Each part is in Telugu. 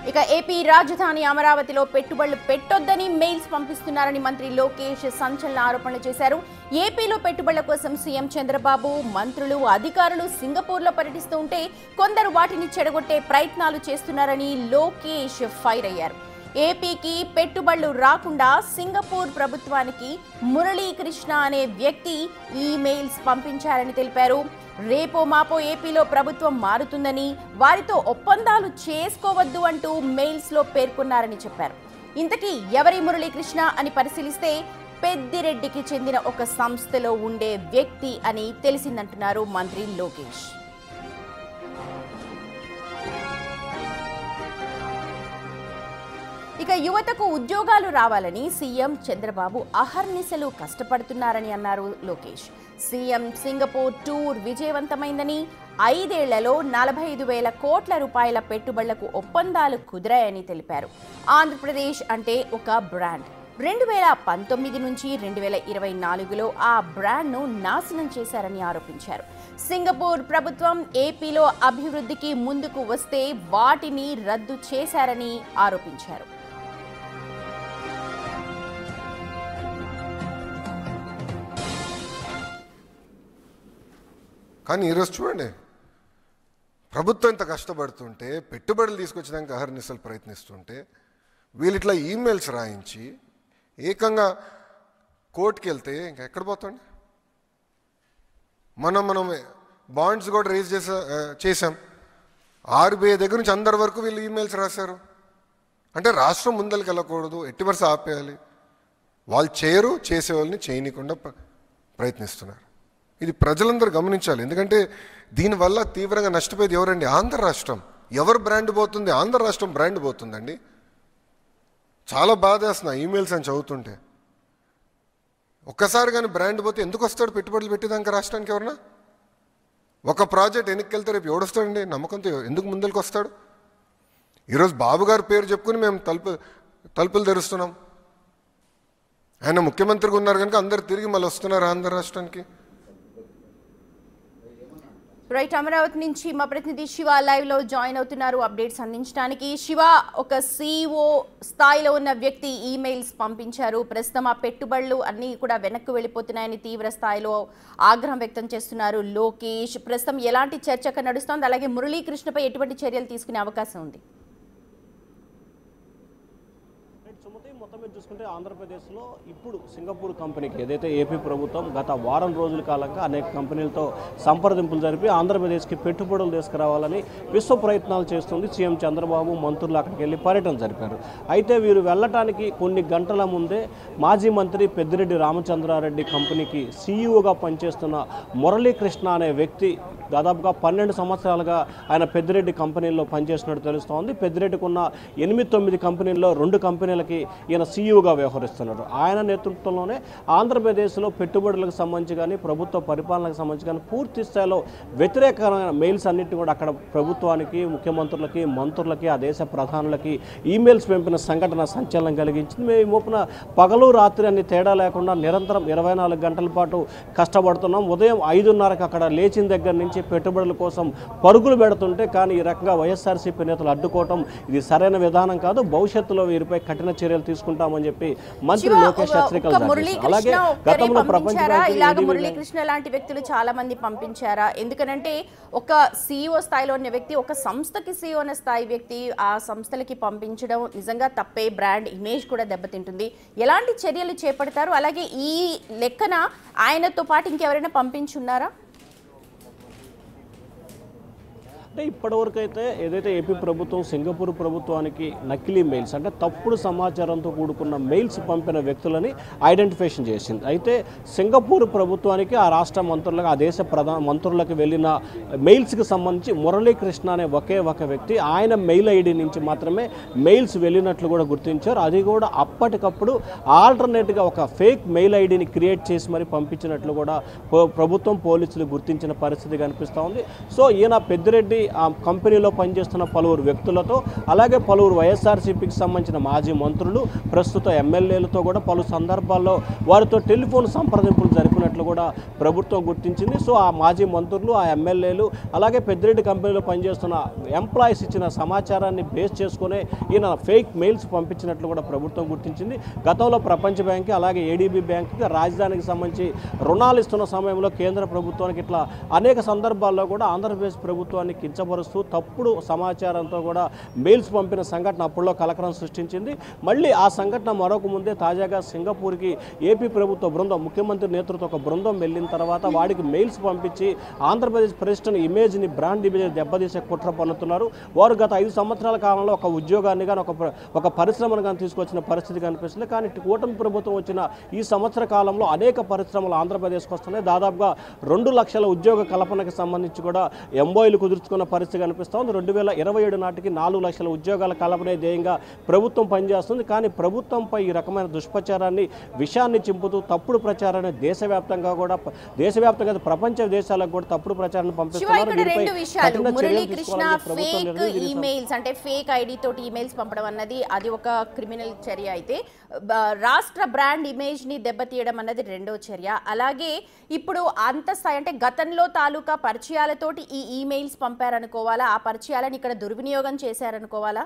ఇక ఏపీ రాజధాని అమరావతిలో పెట్టుబడులు పెట్టొద్దని మెయిల్స్ పంపిస్తున్నారని మంత్రి లోకేష్ సంచలన ఆరోపణలు చేశారు. ఏపీలో పెట్టుబడుల కోసం సీఎం చంద్రబాబు, మంత్రులు, అధికారులు సింగపూర్లో పర్యటిస్తూ ఉంటే కొందరు వాటిని చెడగొట్టే ప్రయత్నాలు చేస్తున్నారని లోకేష్ ఫైర్ అయ్యారు. ఏపీకి పెట్టుబడులు రాకుండా సింగపూర్ ప్రభుత్వానికి మురళీకృష్ణ అనే వ్యక్తి ఈమెయిల్స్ పంపించారని తెలిపారు. రేపో మాపో ఏపీలో ప్రభుత్వం మారుతుందని, వారితో ఒప్పందాలు చేసుకోవద్దు అంటూ మెయిల్స్ లో పేర్కొన్నారని చెప్పారు. ఇంతకీ ఎవరి మురళీకృష్ణ అని పరిశీలిస్తే పెద్దిరెడ్డికి చెందిన ఒక సంస్థలో ఉండే వ్యక్తి అని తెలిసిందంటున్నారు మంత్రి లోకేష్. ఇక యువతకు ఉద్యోగాలు రావాలని సీఎం చంద్రబాబు అహర్నిశలు కష్టపడుతున్నారని అన్నారు లోకేష్. సీఎం సింగపూర్ టూర్ విజయవంతమైందని, 5 ఏళ్లలో 45,000 కోట్ల రూపాయల పెట్టుబడులకు ఒప్పందాలు కుదిరాయని తెలిపారు. ఆంధ్రప్రదేశ్ అంటే ఒక బ్రాండ్. 2019 నుంచి 2024లో ఆ బ్రాండ్ను నాశనం చేశారని ఆరోపించారు. సింగపూర్ ప్రభుత్వం ఏపీలో అభివృద్ధికి ముందుకు వస్తే వాటిని రద్దు చేశారని ఆరోపించారు. కానీ ఈరోజు చూడండి, ప్రభుత్వం ఇంత కష్టపడుతుంటే, పెట్టుబడులు తీసుకొచ్చడానికి అహర్నిశలు ప్రయత్నిస్తుంటే, వీళ్ళు ఇట్లా ఈమెయిల్స్ రాయించి ఏకంగా కోర్టుకి వెళ్తే ఇంకా ఎక్కడ పోతాండి? మనం బాండ్స్ కూడా రేజ్ చేసాం. RBI దగ్గర నుంచి అందరి వరకు వీళ్ళు ఈమెయిల్స్ రాశారు. అంటే రాష్ట్రం ముందరికి వెళ్ళకూడదు, ఎట్టి వరుస ఆపేయాలి. వాళ్ళు చేయరు, చేసేవాళ్ళని చేయనీయకుండా ప్రయత్నిస్తున్నారు. ఇది ప్రజలందరూ గమనించాలి. ఎందుకంటే దీనివల్ల తీవ్రంగా నష్టపోయేది ఎవరండి? ఆంధ్ర రాష్ట్రం. ఎవరు బ్రాండ్ పోతుంది? ఆంధ్ర రాష్ట్రం బ్రాండ్ పోతుందండి. చాలా బాధేస్తున్నా ఈమెయిల్స్ అని చదువుతుంటే. ఒక్కసారి కానీ బ్రాండ్ పోతే ఎందుకు వస్తాడు పెట్టుబడులు పెట్టేదాకా రాష్ట్రానికి? ఎవరన్నా ఒక ప్రాజెక్ట్ వెనక్కి వెళ్తే రేపు ఎవడొస్తాడండి? నమ్మకంతో ఎందుకు ముందరికి వస్తాడు? ఈరోజు బాబు గారి పేరు చెప్పుకుని మేము తలుపులు తెరుస్తున్నాం. ఆయన ముఖ్యమంత్రిగా ఉన్నారు కనుక అందరు తిరిగి మళ్ళీ వస్తున్నారు ఆంధ్ర రాష్ట్రానికి. రైట్, అమరావతి నుంచి మా ప్రతినిధి శివ లైవ్ లో జాయిన్ అవుతున్నారు అప్డేట్స్ అందించడానికి. శివ, ఒక CEO స్థాయిలో ఉన్న వ్యక్తి ఈమెయిల్స్ పంపించారు. ప్రస్తుతం ఆ పెట్టుబడులు అన్నీ కూడా వెనక్కి వెళ్ళిపోతున్నాయని తీవ్ర స్థాయిలో ఆగ్రహం వ్యక్తం చేస్తున్నారు లోకేష్. ప్రస్తుతం ఎలాంటి చర్చ నడుస్తోంది? అలాగే మురళీకృష్ణపై ఎటువంటి చర్యలు తీసుకునే అవకాశం ఉంది? మొత్తం మీద చూసుకుంటే ఆంధ్రప్రదేశ్లో ఇప్పుడు సింగపూర్ కంపెనీకి ఏదైతే ఏపీ ప్రభుత్వం గత వారం రోజుల కాలంగా అనేక కంపెనీలతో సంప్రదింపులు జరిపి ఆంధ్రప్రదేశ్కి పెట్టుబడులు తీసుకురావాలని విశ్వ ప్రయత్నాలు చేస్తుంది. సీఎం చంద్రబాబు, మంత్రులు అక్కడికి వెళ్ళి పర్యటన జరిపారు. అయితే వీరు వెళ్ళటానికి కొన్ని గంటల ముందే మాజీ మంత్రి పెద్దిరెడ్డి రామచంద్రారెడ్డి కంపెనీకి CEOగా పనిచేస్తున్న మురళీకృష్ణ అనే వ్యక్తి దాదాపుగా 12 సంవత్సరాలుగా ఆయన పెద్దిరెడ్డి కంపెనీల్లో పనిచేసినట్టు తెలుస్తోంది. పెద్దిరెడ్డికి ఉన్న 8-9 కంపెనీల్లో 2 కంపెనీలకి ఈయన CEOగా వ్యవహరిస్తున్నారు. ఆయన నేతృత్వంలోనే ఆంధ్రప్రదేశ్లో పెట్టుబడులకు సంబంధించి కానీ, ప్రభుత్వ పరిపాలనకు సంబంధించి కానీ పూర్తి స్థాయిలో వ్యతిరేకమైన మెయిల్స్ అన్నింటినీ కూడా అక్కడ ప్రభుత్వానికి, ముఖ్యమంత్రులకి, మంత్రులకి, ఆ దేశ ప్రధానులకి ఈమెయిల్స్ పంపిన సంఘటన సంచలనం కలిగించింది. మేము ఈ మోపున పగలు రాత్రి అన్ని తేడా లేకుండా నిరంతరం 24 గంటల పాటు కష్టపడుతున్నాం. ఉదయం 5:30కి అక్కడ లేచిన దగ్గర నుంచి పెట్టుబడుల కోసం పరుగులు పెడుతుంటే, కానీ ఈ రకంగా వైఎస్ఆర్సీపీ నేతలు అడ్డుకోవటం ఇది సరైన విధానం కాదు. భవిష్యత్తులో వీరిపై కఠిన చర్యలు తీసుకుంటామని చెప్పి మంత్రి లోకేష్ హెచ్చరికలు చేశారు. అలాగే గతంలో మురళీకృష్ణ లాంటి వ్యక్తులు చాలా మంది పంపించారా? ఎందుకనంటే ఒక CEO స్థాయిలో ఉన్న వ్యక్తి, ఒక సంస్థకి CEO అనే స్థాయి వ్యక్తి ఆ సంస్థలకి పంపించడం నిజంగా తప్పే. బ్రాండ్ ఇమేజ్ కూడా దెబ్బతింటుంది. ఎలాంటి చర్యలు చేపడతారు? అలాగే ఈ లెక్కన ఆయనతో పాటు ఇంకెవరైనా పంపించున్నారా? అంటే ఇప్పటివరకు అయితే ఏదైతే ఏపీ ప్రభుత్వం సింగపూర్ ప్రభుత్వానికి నకిలీ మెయిల్స్, అంటే తప్పుడు సమాచారంతో కూడుకున్న మెయిల్స్ పంపిన వ్యక్తులని ఐడెంటిఫికేషన్ చేసింది. అయితే సింగపూర్ ప్రభుత్వానికి ఆ రాష్ట్ర మంత్రులకు, ఆ దేశ మంత్రులకు వెళ్ళిన మెయిల్స్కి సంబంధించి మురళీకృష్ణ అనే ఒకే ఒక వ్యక్తి, ఆయన మెయిల్ ID నుంచి మాత్రమే మెయిల్స్ వెళ్ళినట్లు కూడా గుర్తించారు. అది కూడా అప్పటికప్పుడు ఆల్టర్నేట్గా ఒక ఫేక్ మెయిల్ ఐడిని క్రియేట్ చేసి మరి పంపించినట్లు కూడా ప్రభుత్వం, పోలీసులు గుర్తించిన పరిస్థితి కనిపిస్తూ ఉంది. సో ఈయన పెద్దిరెడ్డి ఆ కంపెనీలో పనిచేస్తున్న పలువురు వ్యక్తులతో, అలాగే పలువురు వైఎస్ఆర్సీపీకి సంబంధించిన మాజీ మంత్రులు, ప్రస్తుత ఎమ్మెల్యేలతో కూడా పలు సందర్భాల్లో వారితో టెలిఫోన్ సంప్రదింపులు జరిపినట్లు కూడా ప్రభుత్వం గుర్తించింది. సో ఆ మాజీ మంత్రులు, ఆ ఎమ్మెల్యేలు, అలాగే పెద్దిరెడ్డి కంపెనీలో పనిచేస్తున్న ఎంప్లాయీస్ ఇచ్చిన సమాచారాన్ని బేస్ చేసుకునే ఈయన ఫేక్ మెయిల్స్ పంపించినట్లు కూడా ప్రభుత్వం గుర్తించింది. గతంలో ప్రపంచ బ్యాంక్ అలాగే ఏడీబీ బ్యాంకు రాజధానికి సంబంధించి రుణాలు ఇస్తున్న సమయంలో కేంద్ర ప్రభుత్వానికి ఇట్లా అనేక సందర్భాల్లో కూడా ఆంధ్రప్రదేశ్ ప్రభుత్వాన్ని కించపరుస్తూ తప్పుడు సమాచారంతో కూడా మెయిల్స్ పంపిన సంఘటన అప్పుడులో కలకలం సృష్టించింది. మళ్ళీ ఆ సంఘటన మరొక ముందే తాజాగా సింగపూర్కి ఏపీ ప్రభుత్వ బృందం, ముఖ్యమంత్రి నేతృత్వ ఒక బృందం వెళ్ళిన తర్వాత వాడికి మెయిల్స్ పంపించి ఆంధ్రప్రదేశ్ ప్రతిష్టను, ఇమేజ్ని, బ్రాండ్ ఇమేజ్ దెబ్బతీసే కుట్ర పన్నుతున్నారు. వారు గత 5 సంవత్సరాల కాలంలో ఒక ఉద్యోగాన్ని కానీ ఒక పరిశ్రమను కానీ తీసుకొచ్చిన పరిస్థితి కనిపిస్తుంది. కానీ కూటమి ప్రభుత్వం వచ్చిన ఈ సంవత్సర కాలంలో అనేక పరిశ్రమలు ఆంధ్రప్రదేశ్కి వస్తున్నాయి. దాదాపుగా 2 లక్షల ఉద్యోగ కల్పనకి సంబంధించి కూడా ఎంఓయూలు కుదుర్చుకున్న పరిస్థితి కనిపిస్తుంది. 2027 నాటికి 4 లక్షల ఉద్యోగాల కల్పనే ధ్యేయంగా ప్రభుత్వం పనిచేస్తుంది. కానీ ప్రభుత్వంపై ఈ రకమైన దుష్ప్రచారాన్ని, విషయాన్ని చింపుతూ తప్పుడు ప్రచారాన్ని దేశవ్యాప్తంగా ప్రపంచ దేశాలకు కూడా తప్పుడు ప్రచారాన్ని పంపిస్తున్నారు. మురళీకృష్ణ ఫేక్ ఈమెయిల్స్ అంటే ఫేక్ ఐడి తోటి ఈమెయిల్స్ పంపడం అన్నది అది ఒక క్రిమినల్ చర్య అయితే, రాష్ట్ర బ్రాండ్ ఇమేజ్ ని దెబ్బతీయడం అన్నది రెండో చర్య. అలాగే ఇప్పుడు అంత స్థాయి అంటే గతంలో తాలూకా పరిచయాలతోటి ఈ ఈమెయిల్స్ పంపారనుకోవాలా, ఆ పరిచయాలను ఇక్కడ దుర్వినియోగం చేశారనుకోవాలా?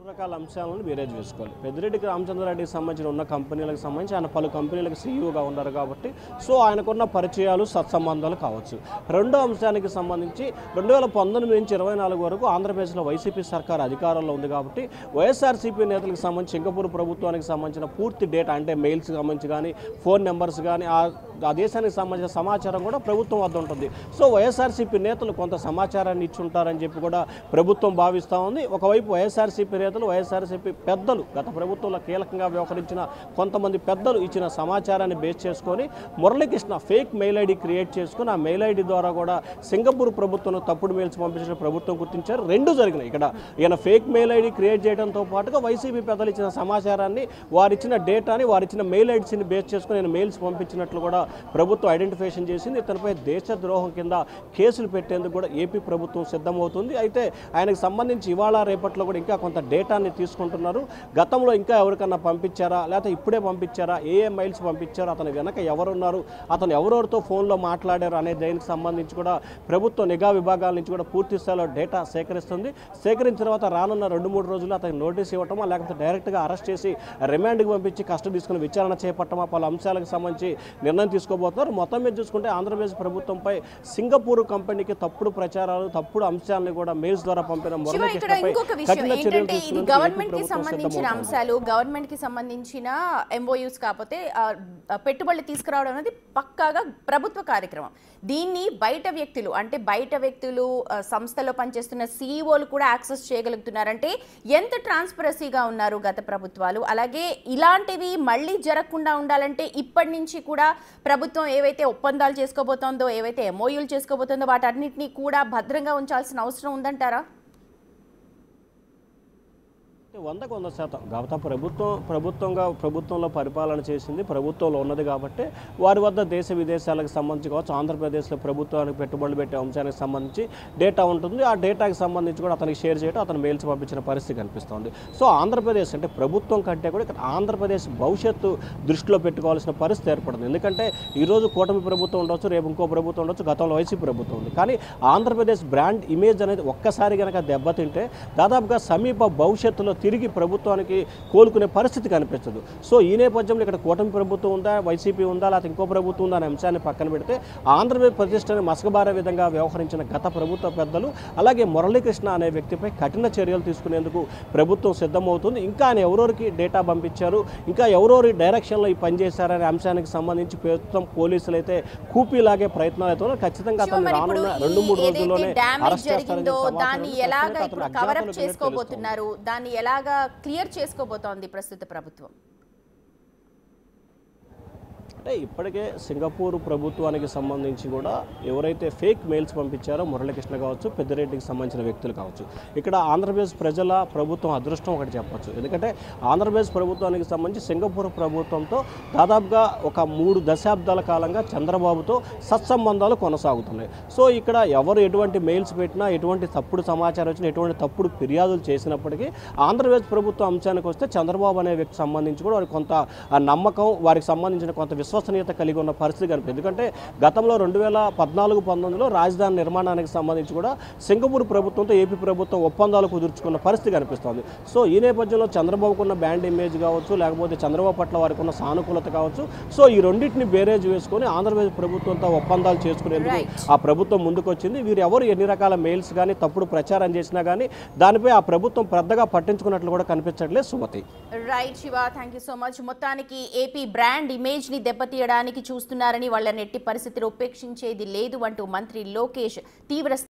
రకాల అంశాలను బేరేజ్ వేసుకోవాలి. పెద్దిరెడ్డి రామచంద్రారెడ్డికి సంబంధించిన ఉన్న కంపెనీలకు సంబంధించి ఆయన పలు కంపెనీలకు సీఈఓగా ఉన్నారు కాబట్టి సో ఆయనకున్న పరిచయాలు, సత్సంబంధాలు కావచ్చు. రెండో అంశానికి సంబంధించి 2019 నుంచి 24 వరకు ఆంధ్రప్రదేశ్లో వైసీపీ సర్కార్ అధికారంలో ఉంది కాబట్టి వైఎస్ఆర్సీపీ నేతలకు సంబంధించి సింగపూర్ ప్రభుత్వానికి సంబంధించిన పూర్తి డేటా అంటే మెయిల్స్కి సంబంధించి కానీ, ఫోన్ నెంబర్స్ కానీ, ఆ దేశానికి సంబంధించిన సమాచారం కూడా ప్రభుత్వం వద్ద ఉంటుంది. సో వైఎస్ఆర్సీపీ నేతలు కొంత సమాచారాన్ని ఇచ్చి ఉంటారని చెప్పి కూడా ప్రభుత్వం భావిస్తూ ఉంది. ఒకవైపు వైఎస్ఆర్సీపీ నేతలు, వైఎస్ఆర్సీపీ పెద్దలు, గత ప్రభుత్వంలో కీలకంగా వ్యవహరించిన కొంతమంది పెద్దలు ఇచ్చిన సమాచారాన్ని బేస్ చేసుకొని Muralikrishna fake mail ID create చేసుకుని ఆ మెయిల్ ఐడి ద్వారా కూడా సింగపూర్ ప్రభుత్వం తప్పుడు మెయిల్స్ పంపించిన ప్రభుత్వం గుర్తించారు. రెండు జరిగినాయి. ఇక్కడ ఈయన ఫేక్ మెయిల్ ఐడి క్రియేట్ చేయడంతో పాటుగా వైసీపీ పెద్దలు ఇచ్చిన సమాచారాన్ని, వారిచ్చిన డేటాని, వారిచ్చిన మెయిల్ ఐడీస్ని బేస్ చేసుకుని నేను మెయిల్స్ పంపించినట్లు కూడా ప్రభుత్వం ఐడెంటిఫికేషన్ చేసింది. ఇతనిపై దేశద్రోహం కింద కేసులు పెట్టేందుకు కూడా ఏపీ ప్రభుత్వం సిద్ధమవుతుంది. అయితే ఆయనకు సంబంధించి ఇవాళ రేపట్లో కూడా ఇంకా కొంత డేటాని తీసుకుంటున్నారు. గతంలో ఇంకా ఎవరికన్నా పంపించారా, లేకపోతే ఇప్పుడే పంపించారా, ఏ మెయిల్స్ పంపించారు, అతని వెనక ఎవరున్నారు, అతను ఎవరెవరితో ఫోన్లో మాట్లాడారు అనే దానికి సంబంధించి కూడా ప్రభుత్వ నిఘా విభాగాల నుంచి కూడా పూర్తి స్థాయిలో డేటా సేకరిస్తుంది. సేకరించిన తర్వాత రానున్న 2-3 రోజుల్లో అతనికి నోటీస్ ఇవ్వటమా, లేకపోతే డైరెక్ట్గా అరెస్ట్ చేసి రిమాండ్కి పంపించి కస్టడీ తీసుకుని విచారణ చేపట్టమా, పలు అంశాలకు సంబంధించి నిర్ణయం తీసుకోబోతున్నారు. మొత్తం మీద చూసుకుంటే ఆంధ్రప్రదేశ్ ప్రభుత్వంపై సింగపూర్ కంపెనీకి తప్పుడు ప్రచారాలు, తప్పుడు అంశాలను కూడా మెయిల్స్ ద్వారా పంపిన మురళీకృష్ణపై కఠిన చర్యలు తీసుకుని గవర్నమెంట్ కి సంబంధించిన అంశాలు, గవర్నమెంట్ కి సంబంధించిన ఎంఓయూస్ కాకపోతే పెట్టుబడులు తీసుకురావడం అనేది పక్కాగా ప్రభుత్వ కార్యక్రమం. దీన్ని బయట వ్యక్తులు సంస్థలో పనిచేస్తున్న సీఈఓలు కూడా యాక్సెస్ చేయగలుగుతున్నారంటే ఎంత ట్రాన్స్పరసీగా ఉన్నారు గత ప్రభుత్వాలు. అలాగే ఇలాంటివి మళ్ళీ జరగకుండా ఉండాలంటే ఇప్పటి నుంచి కూడా ప్రభుత్వం ఏవైతే ఒప్పందాలు చేసుకోబోతోందో, ఏవైతే ఎంఓయూలు చేసుకోబోతోందో వాటన్నిటినీ కూడా భద్రంగా ఉంచాల్సిన అవసరం ఉందంటారా? 100% గత ప్రభుత్వంలో పరిపాలన చేసింది, ప్రభుత్వంలో ఉన్నది కాబట్టి వారి వద్ద దేశ విదేశాలకు సంబంధించి కావచ్చు, ఆంధ్రప్రదేశ్లో ప్రభుత్వానికి పెట్టుబడులు పెట్టే అంశానికి సంబంధించి డేటా ఉంటుంది. ఆ డేటాకి సంబంధించి కూడా అతనికి షేర్ చేయడం, అతను మెయిల్స్ పంపించిన పరిస్థితి కనిపిస్తుంది. సో ఆంధ్రప్రదేశ్ అంటే ప్రభుత్వం కంటే కూడా ఇక్కడ ఆంధ్రప్రదేశ్ భవిష్యత్తు దృష్టిలో పెట్టుకోవాల్సిన పరిస్థితి ఏర్పడింది. ఎందుకంటే ఈరోజు కూటమి ప్రభుత్వం ఉండొచ్చు, రేపు ఇంకో ప్రభుత్వం ఉండొచ్చు, గతంలో వైసీపీ ప్రభుత్వం ఉంది. కానీ ఆంధ్రప్రదేశ్ బ్రాండ్ ఇమేజ్ అనేది ఒక్కసారి కనుక దెబ్బతింటే దాదాపుగా సమీప భవిష్యత్తులో తిరిగి ప్రభుత్వానికి కోలుకునే పరిస్థితి కనిపించదు. సో ఈ నేపథ్యంలో ఇక్కడ కూటమి ప్రభుత్వం ఉందా, వైసీపీ ఉందా, లేకపోతే ఇంకో ప్రభుత్వం ఉందా అనే అంశాన్ని పక్కన పెడితే ఆంధ్రప్రదేశ్ ప్రతిష్టని మసకబారే విధంగా వ్యవహరించిన గత ప్రభుత్వ పెద్దలు, అలాగే మురళీకృష్ణ అనే వ్యక్తిపై కఠిన చర్యలు తీసుకునేందుకు ప్రభుత్వం సిద్ధమవుతుంది. ఇంకా ఆయన ఎవరెవరికి డేటా పంపించారు, ఇంకా ఎవరెవరి డైరెక్షన్లో ఈ పనిచేశారనే అంశానికి సంబంధించి ప్రస్తుతం పోలీసులు అయితే కూపీలాగే ప్రయత్నాలు అవుతున్నారు. ఖచ్చితంగా అతను రానున్న 2-3 రోజుల్లోనే అరెస్ట్ చేస్తారని దాన్ని ఎలాగా క్లియర్ చేసుకోబోతోంది ప్రస్తుత ప్రభుత్వం? అంటే ఇప్పటికే సింగపూర్ ప్రభుత్వానికి సంబంధించి కూడా ఎవరైతే ఫేక్ మెయిల్స్ పంపించారో మురళీకృష్ణ కావచ్చు, పెద్దిరెడ్డికి సంబంధించిన వ్యక్తులు కావచ్చు, ఇక్కడ ఆంధ్రప్రదేశ్ ప్రజల ప్రభుత్వం అదృష్టం ఒకటి చెప్పొచ్చు. ఎందుకంటే ఆంధ్రప్రదేశ్ ప్రభుత్వానికి సంబంధించి సింగపూర్ ప్రభుత్వంతో దాదాపుగా ఒక 3 దశాబ్దాల కాలంగా చంద్రబాబుతో సత్సంబంధాలు కొనసాగుతున్నాయి. సో ఇక్కడ ఎవరు ఎటువంటి మెయిల్స్ పెట్టినా, ఎటువంటి తప్పుడు సమాచారం వచ్చినా, ఎటువంటి తప్పుడు ఫిర్యాదులు చేసినప్పటికీ ఆంధ్రప్రదేశ్ ప్రభుత్వ అంశానికి వస్తే చంద్రబాబు అనే వ్యక్తికి సంబంధించి కూడా వారికి కొంత నమ్మకం, వారికి సంబంధించిన కొంత విశ్వసనీయత కలిగి ఉన్న పరిస్థితి కనిపిస్తుంది. ఎందుకంటే గతంలో 2014-19లో రాజధాని నిర్మాణానికి సంబంధించి కూడా సింగపూర్ ప్రభుత్వంతో ఏపీ ప్రభుత్వం ఒప్పందాలు కుదుర్చుకున్న పరిస్థితి కనిపిస్తోంది. సో ఈ నేపథ్యంలో చంద్రబాబుకున్న బ్యాండ్ ఇమేజ్ కావచ్చు, లేకపోతే చంద్రబాబు పట్ల వారికి ఉన్న సానుకూలత కావచ్చు, సో ఈ రెండింటిని బేరేజ్ వేసుకొని ఆంధ్రప్రదేశ్ ప్రభుత్వంతో ఒప్పందాలు చేసుకునేందుకు ఆ ప్రభుత్వం ముందుకు వచ్చింది. వీరు ఎవరు ఎన్ని రకాల మెయిల్స్ కానీ తప్పుడు ప్రచారం చేసినా కానీ దానిపై ఆ ప్రభుత్వం పెద్దగా పట్టించుకున్నట్లు కూడా కనిపించట్లేదు. Sumathi. Right Siva, thank you so much. మొత్తానికి ఏపీ బ్రాండ్ ఇమేజ్ ని దెబ్బతీయడానికి చూస్తున్నారని, వాళ్ళని ఎట్టి పరిస్థితిలో ఉపేక్షించేది లేదు అంటూ మంత్రి లోకేష్ తీవ్ర